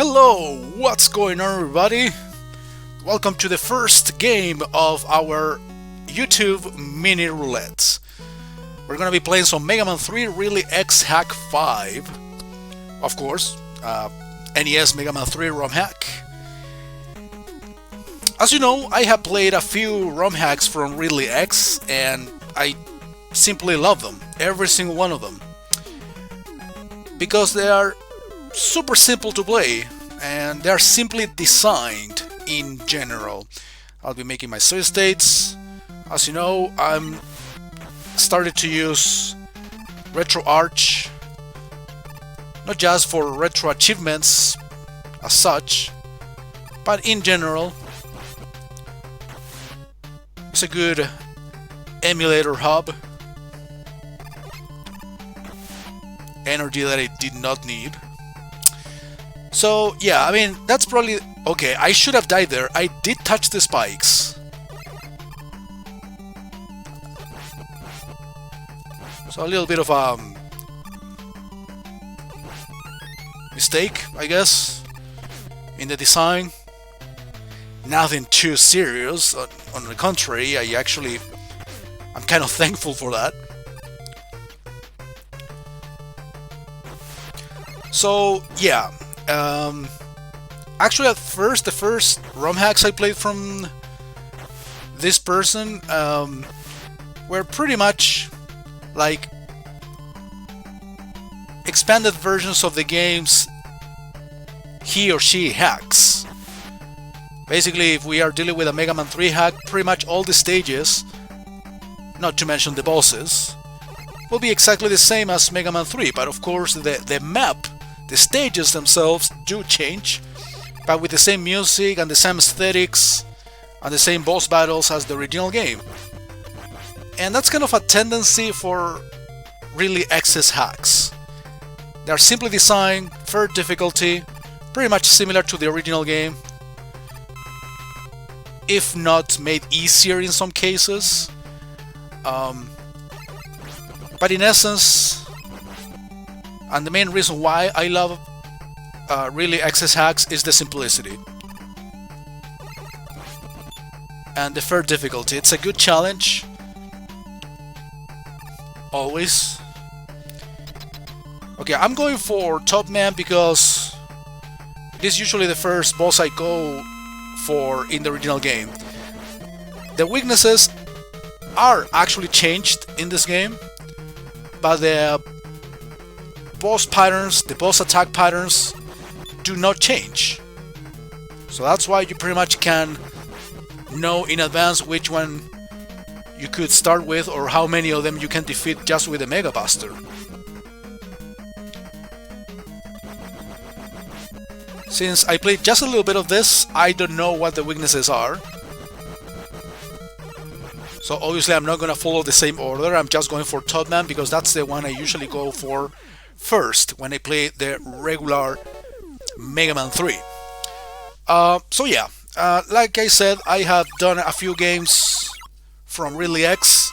Hello, what's going on everybody? Welcome to the first game of our YouTube mini roulette. We're gonna be playing some Megaman 3 Ridley X Hack 5. Of course, NES Megaman 3 ROM hack. As you know, I have played a few ROM hacks from Ridley X and I simply love them, every single one of them. Because they are super simple to play and they are simply designed in general. I'll be making my save states. As you know, I'm started to use RetroArch, not just for retro achievements as such, but in general. It's a good emulator hub. Energy that I did not need. So yeah, I mean, that's probably okay. I should have died there. I did touch the spikes. So a little bit of a mistake, I guess, in the design. Nothing too serious. On the contrary, I'm kind of thankful for that. So yeah, actually at first, the first ROM hacks I played from this person were pretty much like expanded versions of the games he or she hacks. Basically, if we are dealing with a Megaman 3 hack, pretty much all the stages, not to mention the bosses, will be exactly the same as Megaman 3, but of course the map, the stages themselves do change, but with the same music and the same aesthetics and the same boss battles as the original game. And that's kind of a tendency for really X's hacks. They are simply designed, fair difficulty, pretty much similar to the original game, if not made easier in some cases. But in essence, and the main reason why I love really X's hacks is the simplicity and the fair difficulty. It's a good challenge, always. Okay, I'm going for Top Man because it is usually the first boss I go for in the original game. The weaknesses are actually changed in this game, but the boss patterns, the boss attack patterns do not change. So that's why you pretty much can know in advance which one you could start with or how many of them you can defeat just with a Mega Buster. Since I played just a little bit of this, I don't know what the weaknesses are. So obviously I'm not gonna follow the same order, I'm just going for Top Man because that's the one I usually go for first when I play the regular Megaman 3. So yeah, like I said, I have done a few games from Ridley X,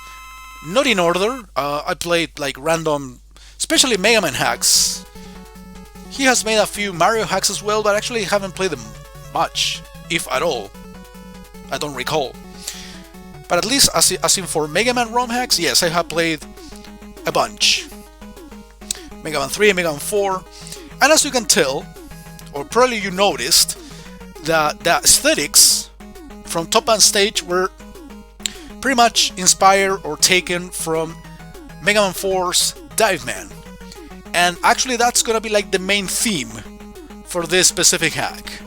not in order. I played like random, especially Megaman hacks. He has made a few Mario hacks as well, but actually haven't played them much, if at all. I don't recall. But at least as in for Mega Man ROM hacks, yes, I have played a bunch. Mega Man 3, Mega Man 4, and as you can tell, or probably you noticed, that the aesthetics from Top Man stage were pretty much inspired or taken from Mega Man 4's Dive Man. And actually that's gonna be like the main theme for this specific hack.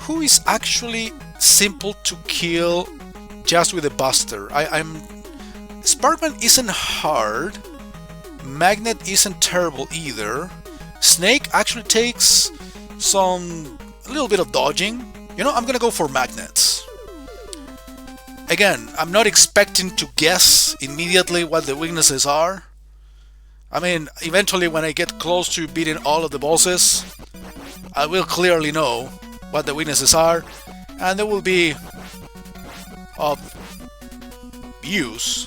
Who is actually simple to kill just with a buster? Sparkman isn't hard. Magnet isn't terrible either. Snake actually takes a little bit of dodging. You know, I'm gonna go for magnets. Again, I'm not expecting to guess immediately what the weaknesses are. I mean, eventually when I get close to beating all of the bosses, I will clearly know what the weaknesses are, and they will be of use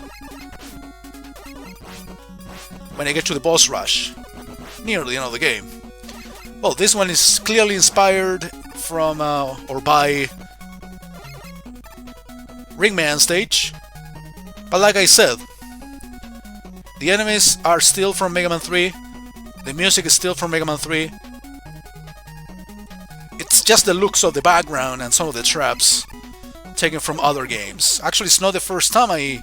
when I get to the boss rush near the end of the game. Well, this one is clearly inspired from or by Ringman stage, but like I said, the enemies are still from Megaman 3, the music is still from Megaman 3. It's just the looks of the background and some of the traps taken from other games. Actually, it's not the first time I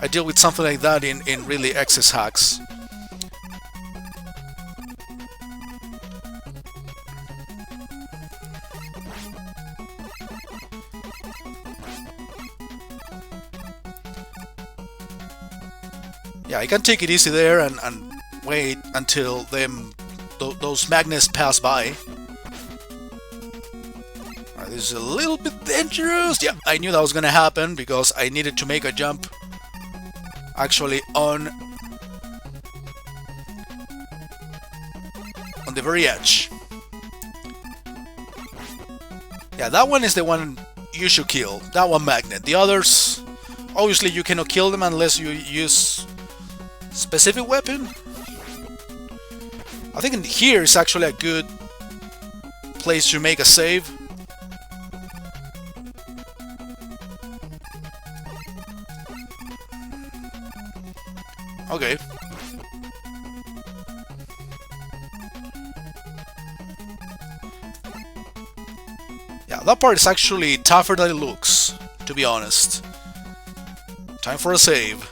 deal with something like that in Ridley X's hacks. Yeah, I can take it easy there and wait until those magnets pass by. Alright, this is a little bit dangerous. Yeah, I knew that was gonna happen because I needed to make a jump actually on the very edge. Yeah, that one is the one you should kill. That one magnet. The others, obviously you cannot kill them unless you use specific weapon. I think in here is actually a good place to make a save. Okay. Yeah, that part is actually tougher than it looks, to be honest. Time for a save.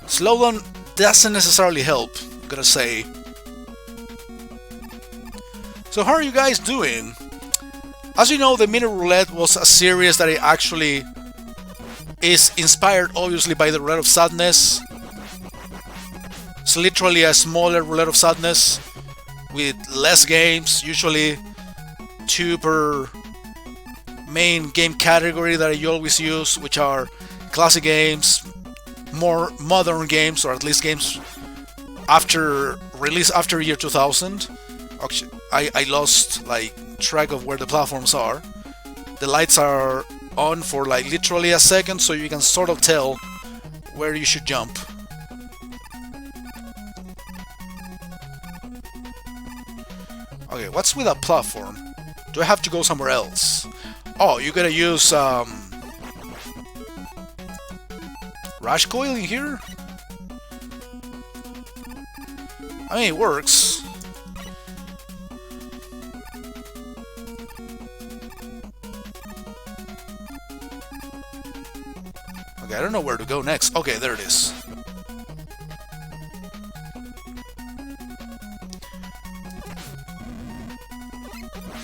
Slowdown doesn't necessarily help, I'm gonna say. So how are you guys doing? As you know, the Mini Roulette was a series that it actually is inspired obviously by the Roulette of Sadness. It's literally a smaller Roulette of Sadness with less games, usually 2 per main game category that I always use, which are classic games, more modern games, or at least games after release after year 2000. Actually, I lost like track of where the platforms are. The lights are on for like literally a second, so you can sort of tell where you should jump. Okay, what's with that platform? Do I have to go somewhere else? Oh, you gotta use Rush Coil in here? I mean, it works. Okay, I don't know where to go next. Okay, there it is.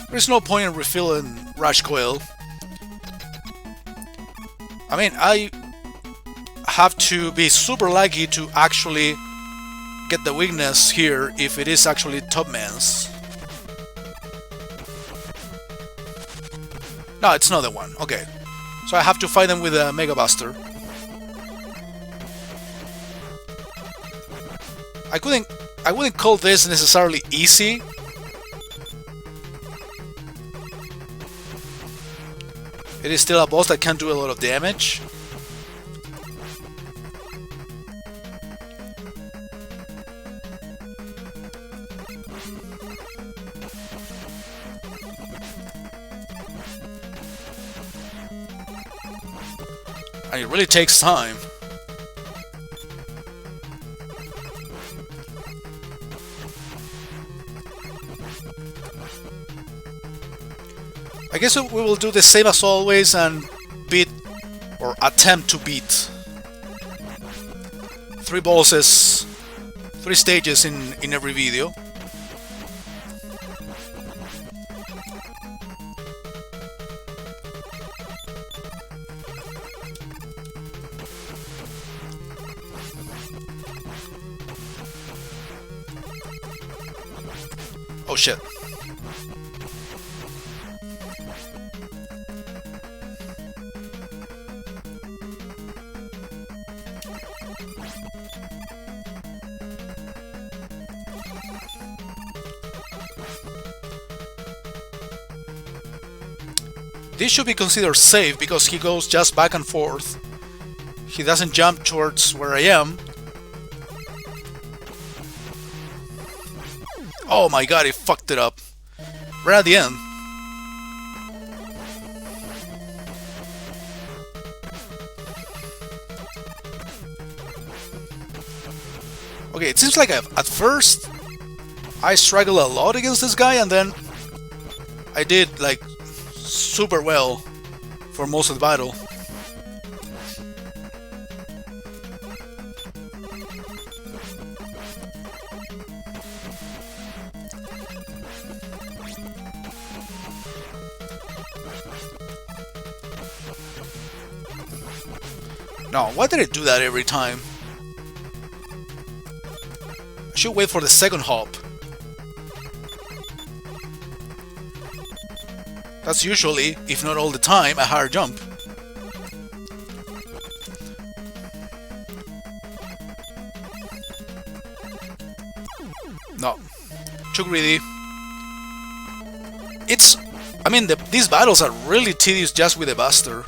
There's no point in refilling Rush Coil. I mean, I have to be super lucky to actually get the weakness here if it is actually Topman's. No, it's not the one. Okay. So I have to fight them with a Mega Buster. I wouldn't call this necessarily easy. It is still a boss that can do a lot of damage. And it really takes time. I guess we will do the same as always and beat, or attempt to beat, 3 bosses, 3 stages in every video. Oh shit. This should be considered safe because he goes just back and forth. He doesn't jump towards where I am. Oh my god, he fucked it up. Right at the end. Okay, it seems like at first I struggled a lot against this guy, and then I did like super well for most of the battle. No, why did I do that every time? I should wait for the second hop. That's usually, if not all the time, a higher jump. No. Too greedy. I mean, these battles are really tedious just with the Buster.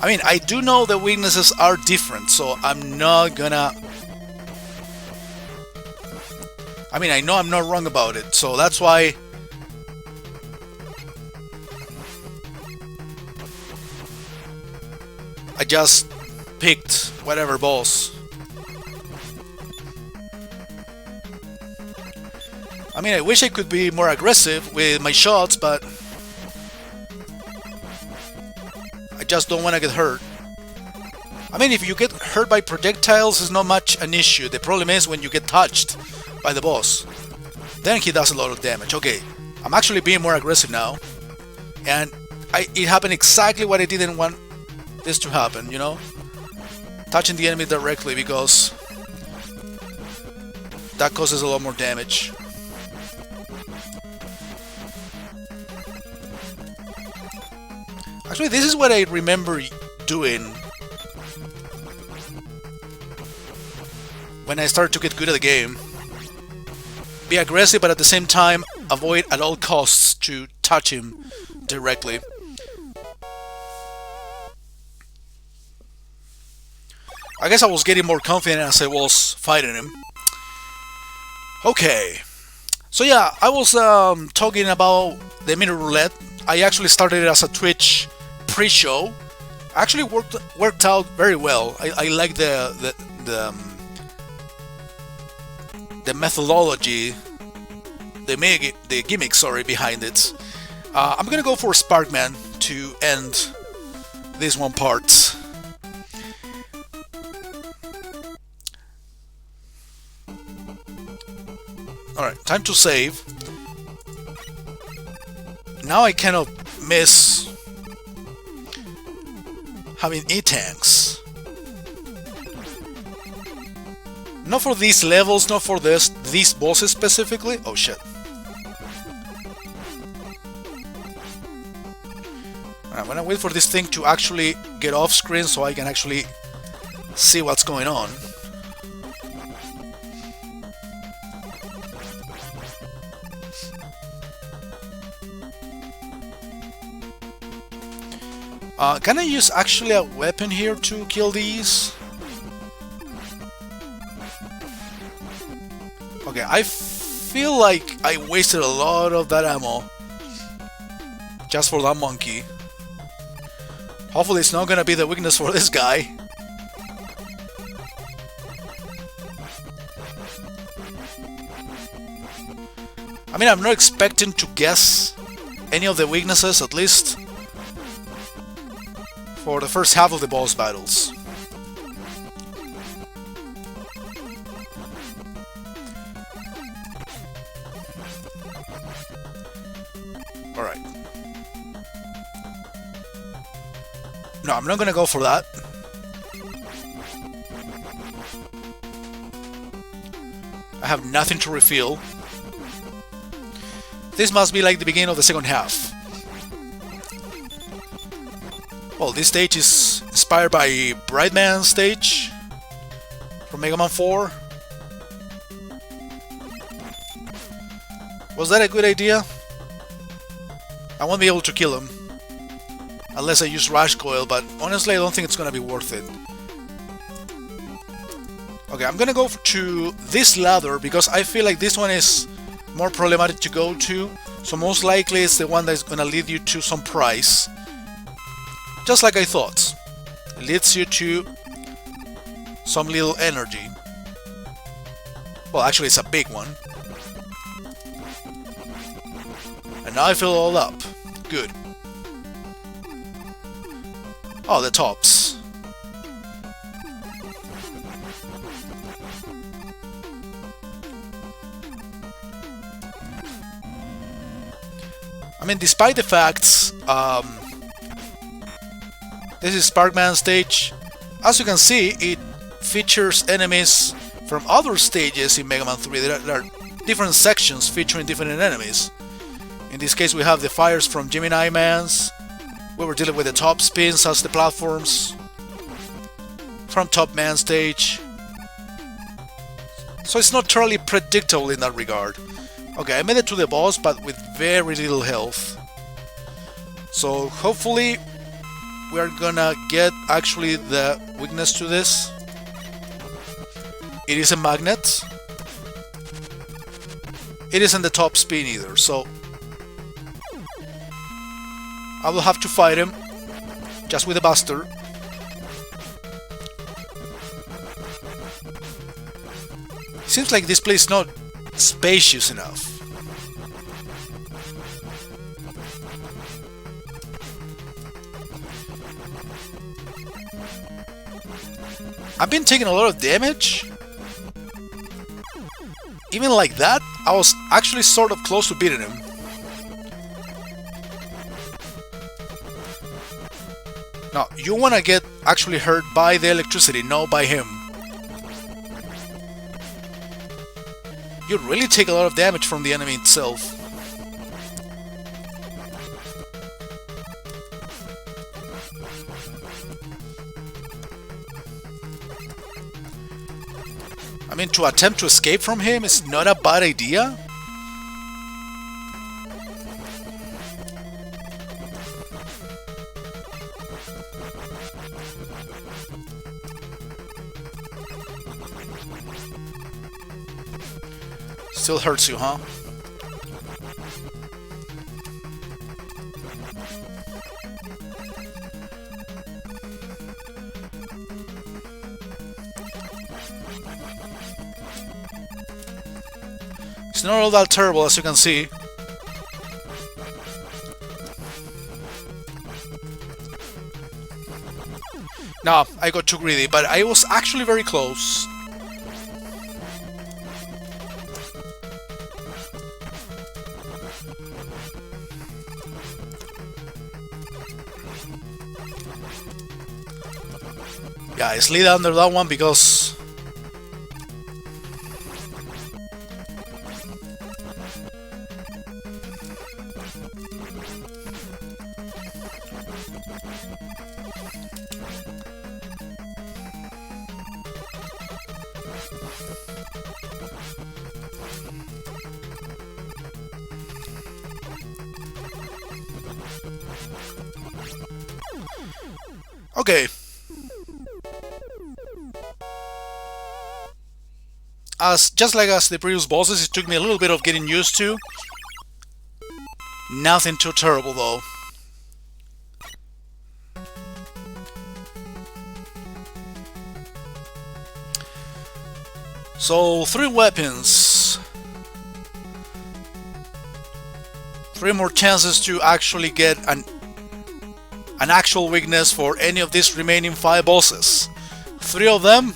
I mean, I do know the weaknesses are different, so I'm not gonna... I mean, I know I'm not wrong about it, so that's why... I just picked whatever boss. I mean, I wish I could be more aggressive with my shots, but... I just don't want to get hurt. I mean, if you get hurt by projectiles, it's not much an issue. The problem is when you get touched by the boss. Then he does a lot of damage. Okay, I'm actually being more aggressive now. And it happened exactly what I didn't want this to happen, you know? Touching the enemy directly, because that causes a lot more damage. Actually, this is what I remember doing when I started to get good at the game. Be aggressive, but at the same time, avoid at all costs to touch him directly. I guess I was getting more confident as I was fighting him. Okay. So yeah, I was talking about the mini roulette. I actually started it as a Twitch pre-show. Actually worked out very well. I like the methodology, the gimmick, sorry, behind it. I'm gonna go for Sparkman to end this one part. Alright, time to save. Now I cannot miss having E-tanks. Not for these levels, not for these bosses specifically. Oh shit. I'm gonna wait for this thing to actually get off screen so I can actually see what's going on. Can I use actually a weapon here to kill these? Okay, I feel like I wasted a lot of that ammo just for that monkey. Hopefully it's not gonna be the weakness for this guy. I mean, I'm not expecting to guess any of the weaknesses, at least for the first half of the boss battles. Alright. No, I'm not gonna go for that. I have nothing to refill. This must be like the beginning of the second half. Well, this stage is inspired by Brightman's stage from Megaman 4. Was that a good idea? I won't be able to kill him unless I use Rush Coil, but honestly I don't think it's gonna be worth it. Okay, I'm gonna go to this ladder because I feel like this one is more problematic to go to. So most likely it's the one that's gonna lead you to some prize. Just like I thought. It leads you to some little energy. Well, actually it's a big one. And now I fill it all up. Good. Oh, the tops. I mean, despite the facts, this is Sparkman stage. As you can see, it features enemies from other stages in Megaman 3. There are different sections featuring different enemies. In this case, we have the fires from Gemini Man's. We were dealing with the top spins as the platforms from Top Man stage. So it's not totally predictable in that regard. Okay, I made it to the boss, but with very little health. So hopefully we are gonna get actually the weakness to this. It is a magnet. It isn't the top spin either, so I will have to fight him just with a buster. Seems like this place is not spacious enough. I've been taking a lot of damage. Even like that, I was actually sort of close to beating him. Now, you wanna get actually hurt by the electricity, not by him. You really take a lot of damage from the enemy itself. I mean, to attempt to escape from him is not a bad idea. Still hurts you, huh? It's not all that terrible, as you can see. No, I got too greedy, but I was actually very close. Yeah, I slid under that one because okay. Just like as the previous bosses, it took me a little bit of getting used to. Nothing too terrible though. So 3 weapons. 3 more chances to actually get an actual weakness for any of these remaining 5 bosses. 3 of them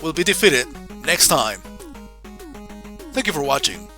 will be defeated next time. Thank you for watching.